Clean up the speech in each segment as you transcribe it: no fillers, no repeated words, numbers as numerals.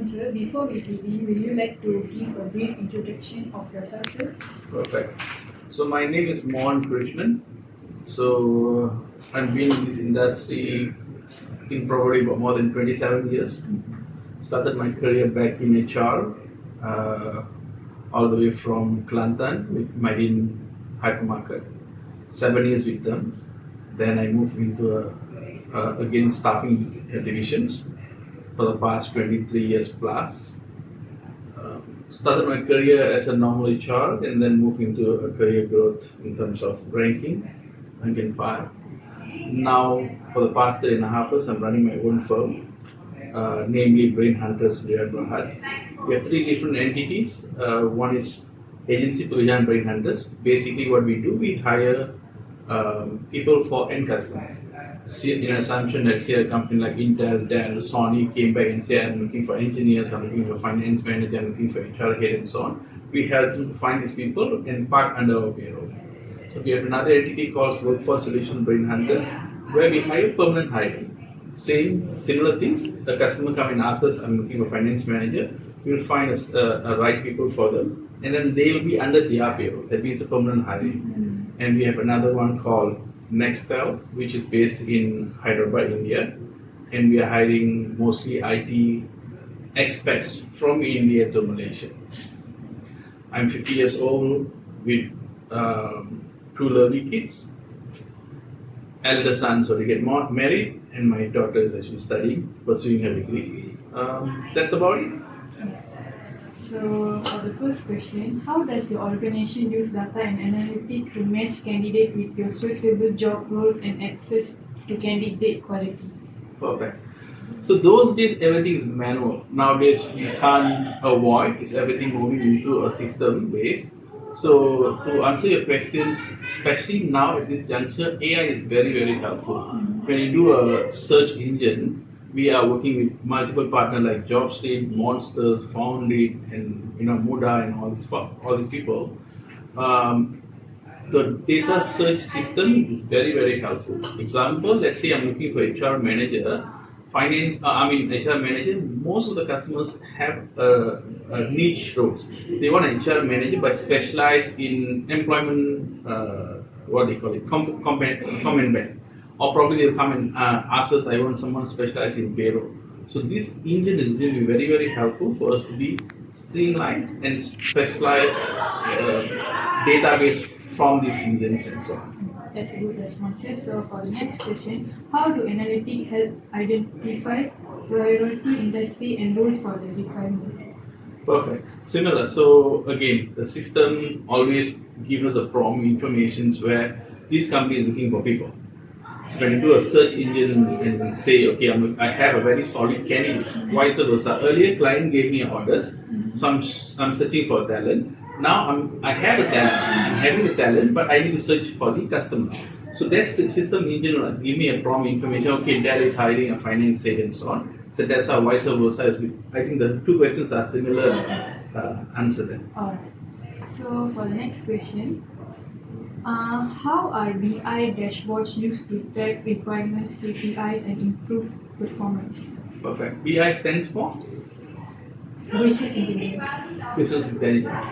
sir. Before we begin, will you like to give a brief introduction of yourself, sir? Perfect. So my name is Mohan Krishnan. So I've been in this industry in probably about more than 27 years. Started my career back in HR, all the way from Kelantan with Marine Hypermarket. 7 years with them. Then I moved into again staffing divisions for the past 23 years plus. Started my career as a normal HR and then moved into a career growth in terms of ranking and file. Now, for the past 3.5 years, I'm running my own firm, namely Brain Hunters Liran Berhad. We have three different entities. One is Agency Pekerjaan Brain Hunters. Basically, what we do, we hire people for end customers. In assumption that say a company like Intel, Dell, Sony came back and said, I'm looking for engineers, I'm looking for finance manager, I'm looking for HR head and so on. We help them to find these people and park under our payroll. So we have another entity called Workforce Solution Brain Hunters, where we hire permanent hiring. Similar things. The customer come and asks us, I'm looking for finance manager. We will find a right people for them, and then they will be under their payroll. That means a permanent hiring. And we have another one called Nextel, which is based in Hyderabad, India, and we are hiring mostly IT expats from India to Malaysia. I'm 50 years old with two lovely kids. Elder son to get married, and my daughter is actually studying, pursuing her degree. That's about it. So, for the first question, how does your organization use data and analytics to match candidate with your suitable job roles and access to candidate quality? Perfect. So those days everything is manual. Nowadays you can't avoid. It's everything moving into a system base. So to answer your questions, especially now at this juncture, AI is very helpful. When you do a search engine, we are working with multiple partners like JobStreet, Monsters, Foundit, and Muda, and all these people. The data search system is very helpful. Example, let's say I'm looking for HR manager, HR manager. Most of the customers have a niche roles. They want an HR manager but specialized in employment. What they call it, comment bank. Or probably they'll come and ask us, I want someone specialized in payroll. So this engine is really very helpful for us to be streamlined and specialized database from these engines and so on. That's a good response. So for the next question, how do analytics help identify priority industry and roles for the requirement? Perfect. Similar. So again, the system always gives us a prompt information where this company is looking for people. So when you do a search engine and say, okay, I have a very solid candidate, vice versa. Earlier, client gave me orders, so I'm searching for talent. Now I have a talent, I'm having the talent, but I need to search for the customer. So that's the system engine will give me a prompt information. Okay, Dell is hiring a finance head and so on. So that's how vice versa is. I think the two questions are similar answer then. Alright. So for the next question. How are BI dashboards used to track requirements, KPIs, and improve performance? Perfect. BI stands for? Business intelligence. Business intelligence.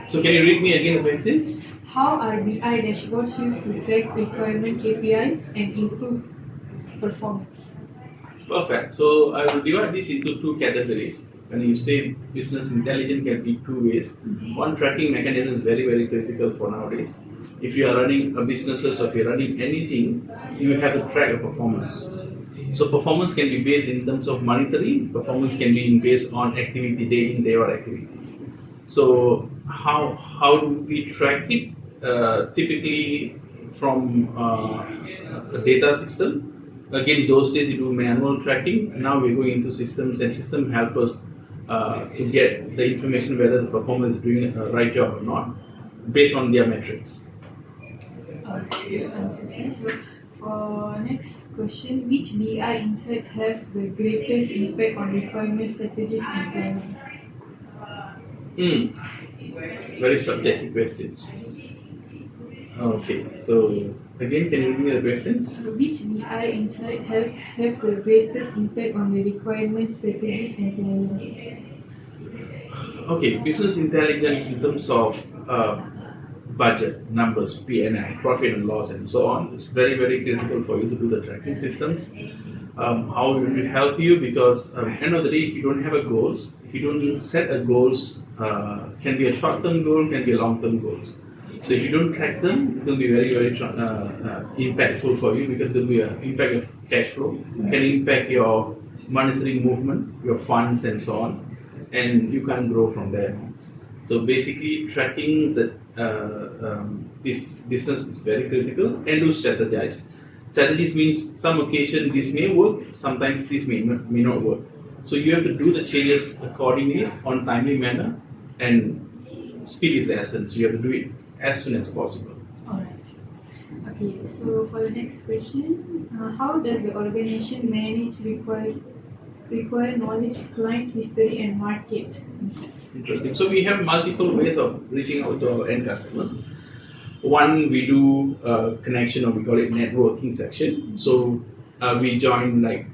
So can you read me again the questions? How are BI dashboards used to track requirement, KPIs, and improve performance? Perfect. So I will divide this into two categories. When you say business intelligence can be two ways. One, tracking mechanism is very critical for nowadays. If you are running a businesses or if you're running anything, you have to track your performance. So performance can be based in terms of monetary, performance can be based on activity, day in, day out activities. So how do we track it? Typically from a data system. Again, those days we do manual tracking. Now we're going into systems, and systems help us to get the information whether the performer is doing a right job or not, based on their metrics. So for next question, which BI insights have the greatest impact on requirement strategies and planning? Very subjective questions. Okay, so Again, can you repeat the questions? Which BI insight have the greatest impact on the requirement strategies and planning? Okay, business intelligence in terms of budget, numbers, P&L, profit and loss, and so on. It's very, very critical for you to do the tracking systems. How it will help you because end of the day, if you don't have a goals, if you don't set a goals, can be a short-term goal, can be a long-term goals. So if you don't track them, it will be very, very impactful for you because there will be an impact of cash flow, can impact your monetary movement, your funds, and so on, and you can grow from there. So basically, tracking this business is very critical and do strategize. Strategies means some occasion this may work, sometimes this may not work. So you have to do the changes accordingly on timely manner, and speed is the essence. You have to do it as soon as possible. Alright. Okay, so for the next question, how does the organization manage require knowledge, client history, and market insight? Interesting. So we have multiple ways of reaching out to our end customers. One, we do connection, or we call it networking section. So we join like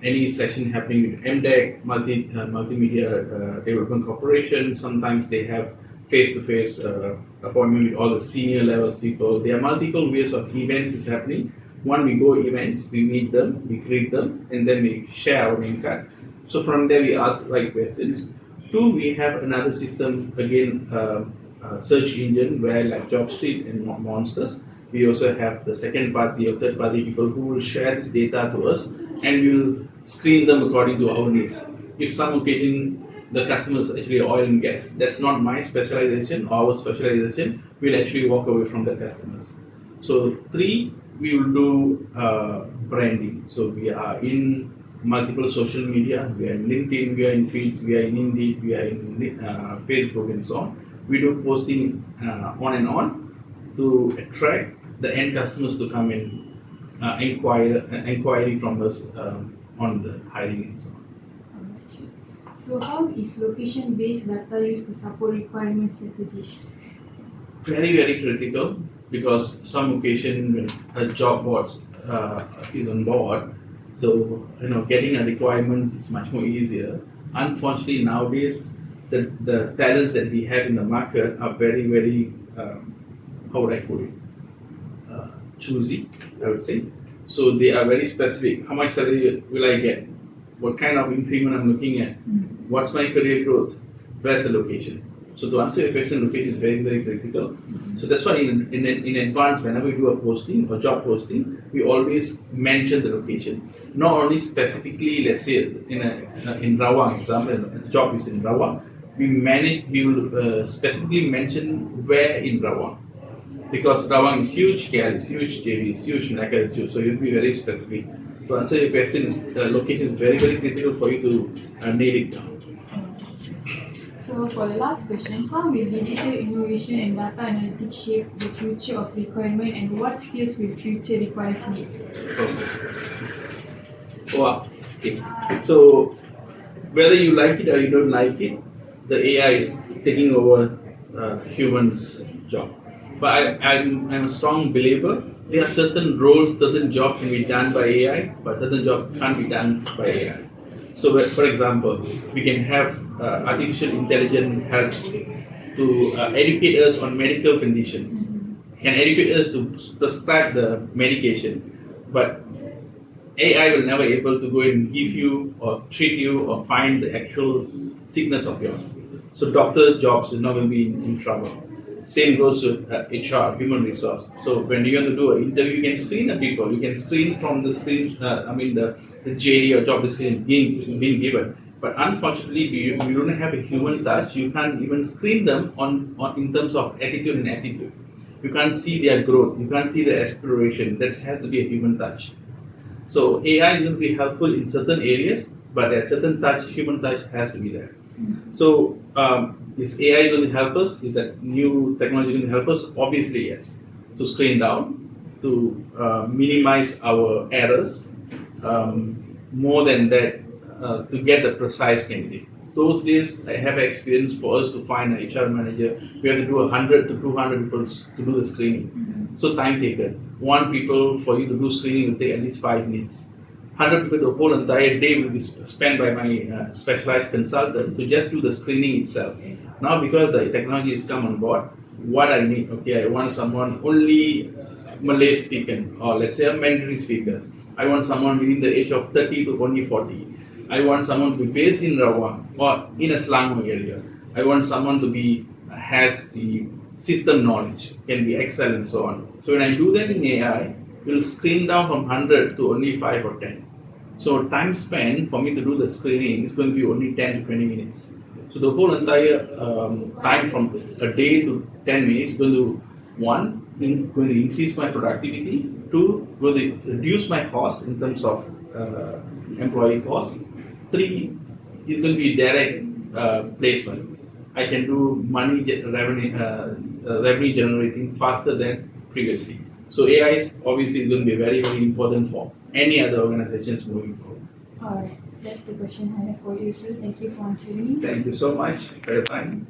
any session happening with MDEC, Multimedia Development Corporation. Sometimes they have face-to-face appointment with all the senior levels people. There are multiple ways of events is happening. One, we go events, we meet them, we greet them, and then we share our name card. So from there we ask right questions. Two, we have another system again, search engine where like JobStreet and Monsters. We also have the second party or third party people who will share this data to us, and we will screen them according to our needs. If some occasion the customer is actually oil and gas, that's not my specialization, our specialization, we'll actually walk away from the customers. So three, we will do branding. So we are in multiple social media. We are in LinkedIn, we are in Feeds, we are in Indeed, we are in Facebook, and so on. We do posting on and on to attract the end customers to come and inquiry from us on the hiring and so on. Alright. So how is location-based data used to support requirement strategies? Very, very critical because some occasion when a job board is on board, so getting a requirement is much more easier. Unfortunately, nowadays the talents that we have in the market are very, very how would I put it? Choosy, I would say. So they are very specific. How much salary will I get? What kind of increment I'm looking at? What's my career growth? Where's the location? So to answer your question, location is very, very critical. So that's why in advance, whenever we do a posting or job posting, we always mention the location. Not only specifically, let's say in Rawang, example, the job is in Rawang, we will specifically mention where in Rawang. Because Rawang is huge, KL is huge, JB is huge, Naka is huge, so you'll be very specific. To answer your question, location is very, very critical for you to nail it down. So for the last question, how will digital innovation and data analytics shape the future of requirement, and what skills will future requires need? Wow. Okay. So whether you like it or you don't like it, the AI is taking over humans' job. But I'm a strong believer. There are certain roles, certain jobs can be done by AI, but certain jobs can't be done by AI. So, for example, we can have artificial intelligence helps to educate us on medical conditions, can educate us to prescribe the medication, but AI will never able to go and give you or treat you or find the actual sickness of yours. So, doctor jobs is not going to be in trouble. Same goes to HR, human resource. So when you're going to do an interview, you can screen the people. You can screen from the screen. The JD or job description being given. But unfortunately, you don't have a human touch. You can't even screen them on in terms of attitude and aptitude. You can't see their growth. You can't see their aspiration. That has to be a human touch. So AI is going to be helpful in certain areas, but at certain touch, human touch has to be there. So is AI going to help us? Is that new technology going to help us? Obviously, yes. To screen down, to minimize our errors. More than that, to get the precise candidate. Those days, I have experience for us to find an HR manager. We have to do 100 to 200 people to do the screening. So time taken. One people for you to do screening will take at least 5 minutes. 100 people, the whole entire day will be spent by my specialized consultant to just do the screening itself. Now, because the technology has come on board, what I need, okay, I want someone only Malay speaking, or let's say a Mandarin speakers. I want someone within the age of 30 to only 40. I want someone to be based in Rawang or in a Selangor area. I want someone to be has the system knowledge, can be Excel and so on. So when I do that in AI, it will screen down from 100 to only 5 or 10. So time spent for me to do the screening is going to be only 10 to 20 minutes. So the whole entire time from a day to 10 minutes is going to, one, going to increase my productivity, two, going to reduce my cost in terms of employee cost, three, is going to be direct placement. I can do revenue generating faster than previously. So AI is obviously going to be very, very important for any other organizations moving forward. Alright, that's the question I have for you, sir. Thank you for answering. Thank you so much for your time.